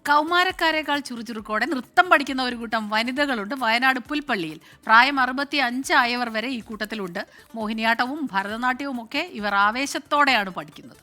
കൗമാരക്കാരേക്കാൾ ചുറുചുറുക്കോടെ നൃത്തം പഠിക്കുന്ന ഒരു കൂട്ടം വനിതകളുണ്ട് വയനാട് പുൽപ്പള്ളിയിൽ. പ്രായം 65 ആയവർ വരെ ഈ കൂട്ടത്തിലുണ്ട്. മോഹിനിയാട്ടവും ഭരതനാട്യവും ഒക്കെ ഇവർ ആവേശത്തോടെയാണ് പഠിക്കുന്നത്.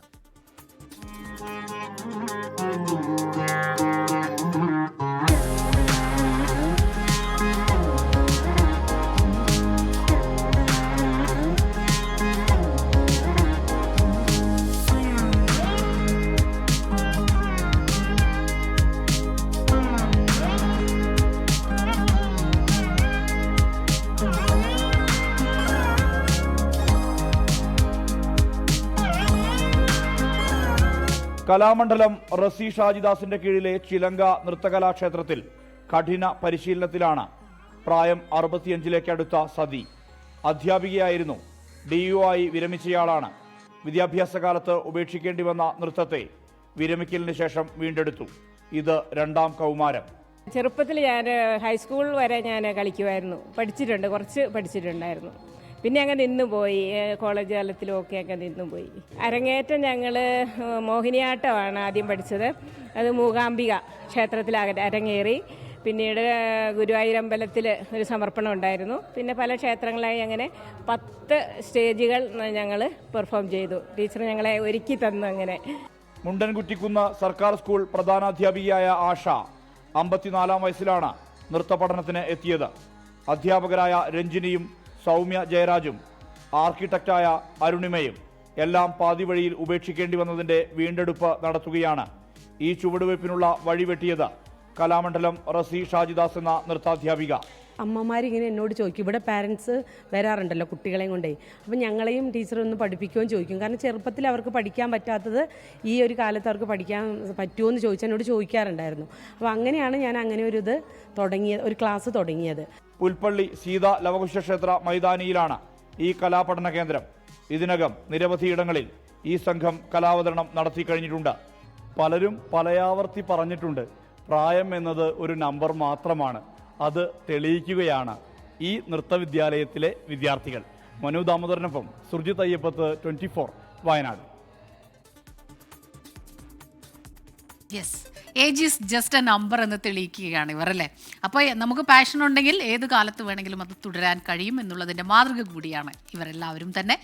കലാമണ്ഡലം റസി ഷാജിദാസിന്റെ കീഴിലെ ചിലങ്ക നൃത്തകലാക്ഷേത്രത്തിൽ കഠിന പരിശീലനത്തിലാണ് പ്രായം 65ലേക്ക് അടുത്ത സതി. അധ്യാപികയായിരുന്നു. DU ആയി വിരമിച്ചയാളാണ്. വിദ്യാഭ്യാസ കാലത്ത് ഉപേക്ഷിക്കേണ്ടി വന്ന നൃത്തത്തെ വിരമിക്കലിന് ശേഷം വീണ്ടെടുത്തു. ഇത് രണ്ടാം കൗമാരം. ചെറുപ്പത്തിൽ ഞാൻ ഹൈസ്കൂൾ വരെ ഞാൻ കളിക്കുമായിരുന്നു. കുറച്ച് പഠിച്ചിട്ടുണ്ടായിരുന്നു. പിന്നെ അങ്ങ് നിന്നുപോയി. കോളേജ് കാലത്തിലും ഒക്കെ അങ്ങ് നിന്നുപോയി. അരങ്ങേറ്റം ഞങ്ങൾ മോഹിനിയാട്ടമാണ് ആദ്യം പഠിച്ചത്. അത് മൂകാംബിക ക്ഷേത്രത്തിൽ അരങ്ങേറി. പിന്നീട് ഗുരുവായൂരമ്പലത്തിൽ ഒരു സമർപ്പണം ഉണ്ടായിരുന്നു. പിന്നെ പല ക്ഷേത്രങ്ങളായി അങ്ങനെ 10 സ്റ്റേജുകൾ ഞങ്ങൾ പെർഫോം ചെയ്തു. ടീച്ചർ ഞങ്ങളെ ഒരുക്കി തന്നു. അങ്ങനെ മുണ്ടൻകുറ്റിക്കുന്ന് സർക്കാർ സ്കൂൾ പ്രധാനാധ്യാപികയായ ആഷ 54 വയസ്സിലാണ് നൃത്ത പഠനത്തിന് എത്തിയത്. അധ്യാപകരായ രഞ്ജിനിയും സൗമ്യ ജയരാജും ആർക്കിടെക്റ്റായ അരുണിമയും എല്ലാം പാതി വഴിയിൽ ഉപേക്ഷിക്കേണ്ടി വന്നതിന്റെ വീണ്ടെടുപ്പ് നടത്തുകയാണ്. ഈ ചുവടുവയ്പ്പിനുള്ള വഴിവെട്ടിയത് കലാമണ്ഡലം റസി ഷാജിദാസ് എന്ന നൃത്താധ്യാപിക. അമ്മമാരിങ്ങനെ എന്നോട് ചോദിക്കും, ഇവിടെ പാരൻസ് വരാറുണ്ടല്ലോ കുട്ടികളെയും കൊണ്ടേ, അപ്പം ഞങ്ങളെയും ടീച്ചർ ഒന്ന് പഠിപ്പിക്കുകയും ചോദിക്കും. കാരണം ചെറുപ്പത്തിൽ അവർക്ക് പഠിക്കാൻ പറ്റാത്തത് ഈ ഒരു കാലത്ത് അവർക്ക് പഠിക്കാൻ പറ്റുമോ എന്ന് ചോദിച്ചാൽ എന്നോട് ചോദിക്കാറുണ്ടായിരുന്നു. അപ്പോൾ അങ്ങനെയാണ് ഞാൻ അങ്ങനെ ഒരു ക്ലാസ് തുടങ്ങിയത്. പുൽപ്പള്ളി സീതാ ലവകുശ ക്ഷേത്ര മൈതാനിയിലാണ് ഈ കലാപഠന കേന്ദ്രം. ഇതിനകം നിരവധിയിടങ്ങളിൽ ഈ സംഘം കലാവതരണം നടത്തി കഴിഞ്ഞിട്ടുണ്ട്. പലരും പലയാവർത്തി പറഞ്ഞിട്ടുണ്ട്, പ്രായം എന്നത് ഒരു നമ്പർ മാത്രമാണ്. അത് തെളിയിക്കുകയാണ് ഈ നൃത്തവിദ്യാലയത്തിലെ വിദ്യാർത്ഥികൾ. മനു ദാമോദരനൊപ്പം Surjith Ayyappath, 24 Wayanad. Yes, age is just a number എന്ന് തെളിയിക്കുകയാണ് ഇവർ, അല്ലേ? അപ്പോൾ നമുക്ക് പാഷൻ ഉണ്ടെങ്കിൽ ഏത് കാലത്ത് വേണമെങ്കിലും അത് തുടരാൻ കഴിയും എന്നുള്ളതിൻ്റെ മാതൃക കൂടിയാണ് ഇവരെല്ലാവരും തന്നെ.